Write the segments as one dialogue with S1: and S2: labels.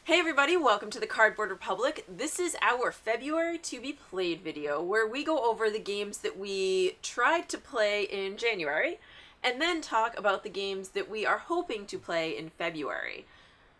S1: Hey everybody, welcome to the Cardboard Republic. This is our February to be played video where we go over the games that we tried to play in January and then talk about the games that we are hoping to play in February.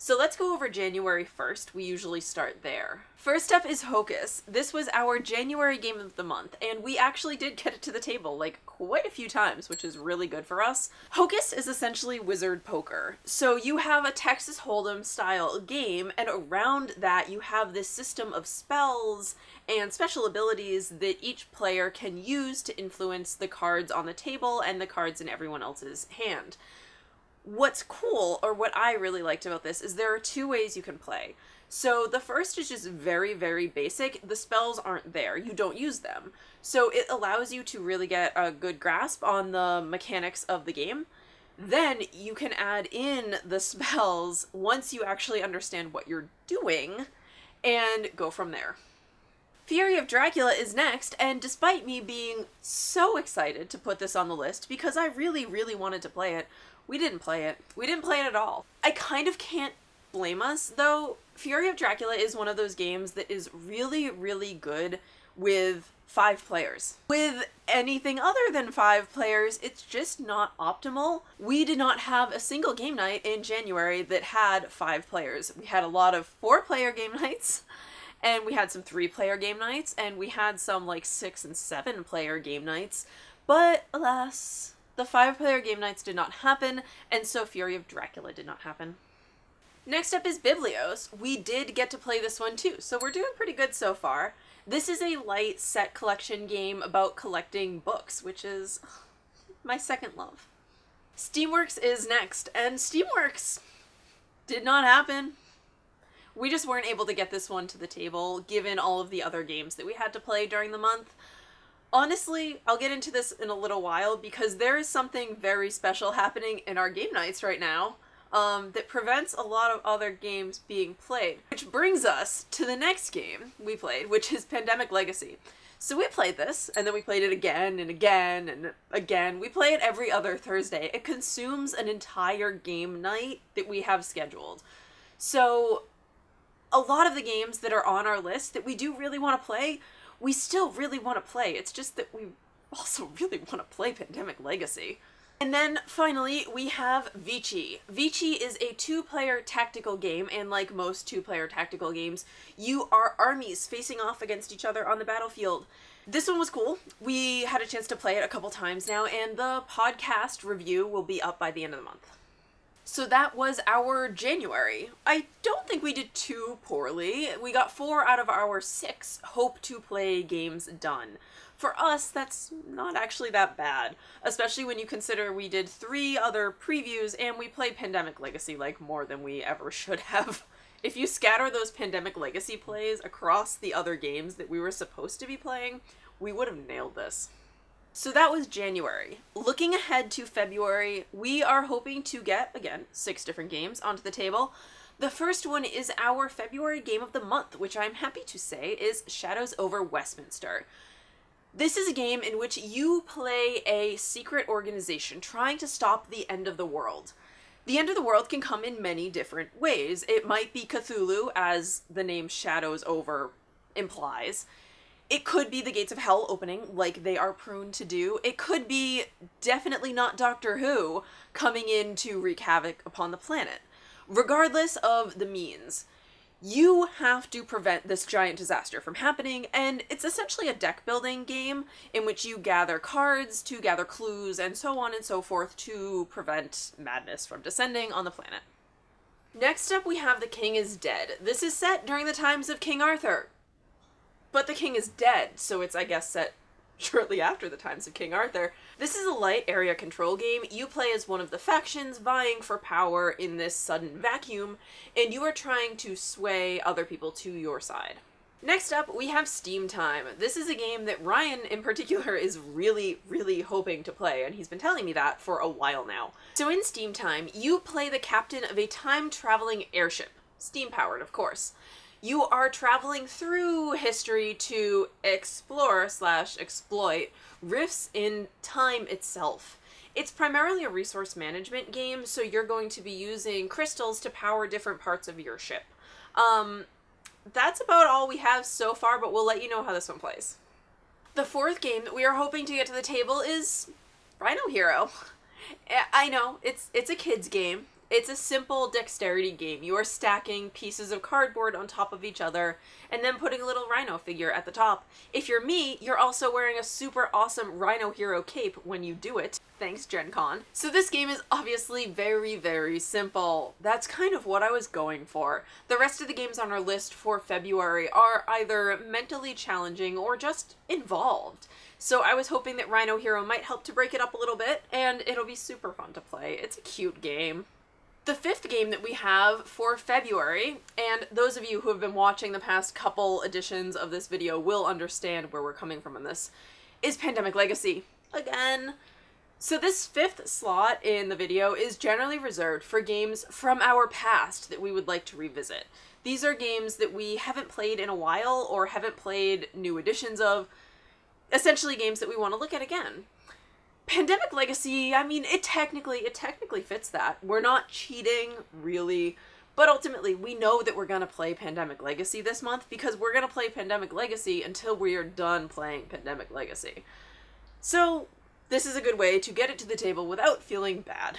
S1: So let's go over January first. We usually start there. First up is Hocus. This was our January game of the month, and we actually did get it to the table like quite a few times, which is really good for us. Hocus is essentially wizard poker. So you have a Texas Hold'em style game, and around that you have this system of spells and special abilities that each player can use to influence the cards on the table and the cards in everyone else's hand. What's cool, or what I really liked about this, is there are two ways you can play. So the first is just very, very basic. The spells aren't there. You don't use them. So it allows you to really get a good grasp on the mechanics of the game. Then you can add in the spells once you actually understand what you're doing and go from there. Fury of Dracula is next, and despite me being so excited to put this on the list because I really, really wanted to play it, we didn't play it. We didn't play it at all. I kind of can't blame us, though. Fury of Dracula is one of those games that is really, really good with 5 players. With anything other than 5 players, it's just not optimal. We did not have a single game night in January that had 5 players. We had a lot of 4-player game nights, and we had some 3-player game nights, and we had some like 6 and 7-player game nights, but alas, the 5-player game nights did not happen, and so Fury of Dracula did not happen. Next up is Biblios. We did get to play this one too, so we're doing pretty good so far. This is a light set collection game about collecting books, which is my second love. Steamworks is next, and Steamworks did not happen. We just weren't able to get this one to the table, given all of the other games that we had to play during the month. Honestly, I'll get into this in a little while because there is something very special happening in our game nights right now that prevents a lot of other games being played. Which brings us to the next game we played, which is Pandemic Legacy. So we played this, and then we played it again and again and again. We play it every other Thursday. It consumes an entire game night that we have scheduled. So a lot of the games that are on our list that we do really want to play, we still really want to play. It's just that we also really want to play Pandemic Legacy. And then finally, we have Vici. Vici is a 2-player tactical game, and like most 2-player tactical games, you are armies facing off against each other on the battlefield. This one was cool. We had a chance to play it a couple times now, and the podcast review will be up by the end of the month. So that was our January. I don't think we did too poorly. We got 4 out of our 6 hope to play games done. For us, that's not actually that bad, especially when you consider we did 3 other previews and we played Pandemic Legacy like more than we ever should have. If you scatter those Pandemic Legacy plays across the other games that we were supposed to be playing, we would have nailed this. So that was January. Looking ahead to February, we are hoping to get, again, 6 different games onto the table. The first one is our February game of the month, which I'm happy to say is Shadows over Westminster. This is a game in which you play a secret organization trying to stop the end of the world. The end of the world can come in many different ways. It might be Cthulhu, as the name Shadows over implies. It could be the gates of hell opening, like they are prone to do. It could be definitely not Doctor Who coming in to wreak havoc upon the planet. Regardless of the means, you have to prevent this giant disaster from happening, and it's essentially a deck-building game in which you gather cards to gather clues and so on and so forth to prevent madness from descending on the planet. Next up, we have The King is Dead. This is set during the times of King Arthur. But the king is dead, so it's, I guess, set shortly after the times of King Arthur. This is a light area control game. You play as one of the factions vying for power in this sudden vacuum, and you are trying to sway other people to your side. Next up, we have Steam Time. This is a game that Ryan, in particular, is really, really hoping to play, and he's been telling me that for a while now. So in Steam Time, you play the captain of a time-traveling airship. Steam-powered, of course. You are traveling through history to explore/exploit rifts in time itself. It's primarily a resource management game, so you're going to be using crystals to power different parts of your ship. That's about all we have so far, but we'll let you know how this one plays. The fourth game that we are hoping to get to the table is Rhino Hero. I know, it's a kid's game. It's a simple dexterity game. You are stacking pieces of cardboard on top of each other and then putting a little rhino figure at the top. If you're me, you're also wearing a super awesome Rhino Hero cape when you do it. Thanks, Gen Con. So this game is obviously very, very simple. That's kind of what I was going for. The rest of the games on our list for February are either mentally challenging or just involved. So I was hoping that Rhino Hero might help to break it up a little bit, and it'll be super fun to play. It's a cute game. The fifth game that we have for February, and those of you who have been watching the past couple editions of this video will understand where we're coming from on this, is Pandemic Legacy. Again. So this fifth slot in the video is generally reserved for games from our past that we would like to revisit. These are games that we haven't played in a while or haven't played new editions of, essentially games that we want to look at again. Pandemic Legacy, I mean, it technically fits that. We're not cheating, really, but ultimately we know that we're going to play Pandemic Legacy this month because we're going to play Pandemic Legacy until we are done playing Pandemic Legacy. So this is a good way to get it to the table without feeling bad.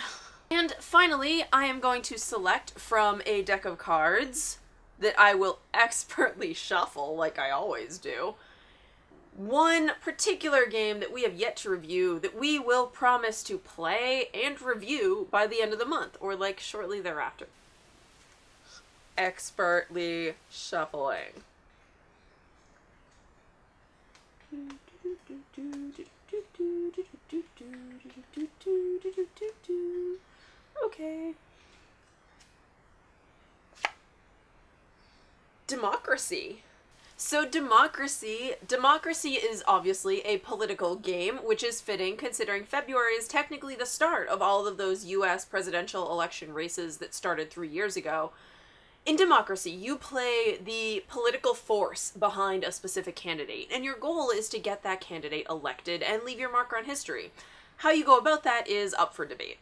S1: And finally, I am going to select from a deck of cards that I will expertly shuffle like I always do. One particular game that we have yet to review that we will promise to play and review by the end of the month, or like shortly thereafter. Expertly shuffling. Okay. Democracy. So Democracy is obviously a political game, which is fitting considering February is technically the start of all of those US presidential election races that started 3 years ago. In Democracy, you play the political force behind a specific candidate, and your goal is to get that candidate elected and leave your mark on history. How you go about that is up for debate.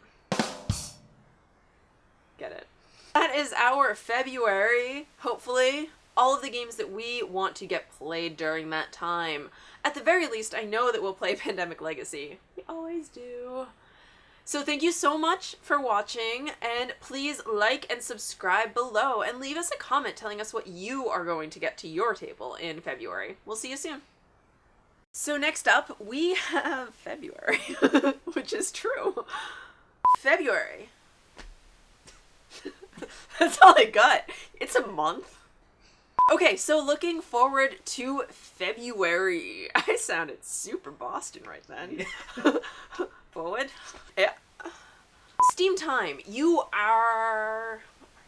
S1: Get it? That is our February, hopefully. All of the games that we want to get played during that time. At the very least, I know that we'll play Pandemic Legacy. We always do. So thank you so much for watching, and please like and subscribe below, and leave us a comment telling us what you are going to get to your table in February. We'll see you soon. So next up, we have February, which is true. February. That's all I got. It's a month. Okay, so looking forward to February. I sounded super Boston right then. Forward. Yeah. Steam time.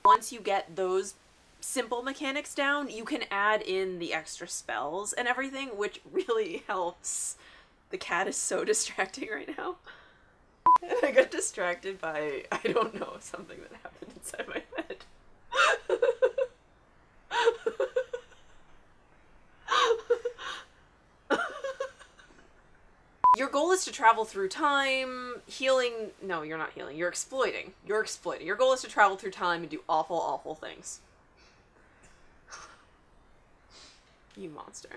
S1: Once you get those simple mechanics down, you can add in the extra spells and everything, which really helps. The cat is so distracting right now. I got distracted by, I don't know, something that happened inside my head. Your goal is to travel through time, healing. No, you're not healing. You're exploiting. You're exploiting. Your goal is to travel through time and do awful, awful things. You monster.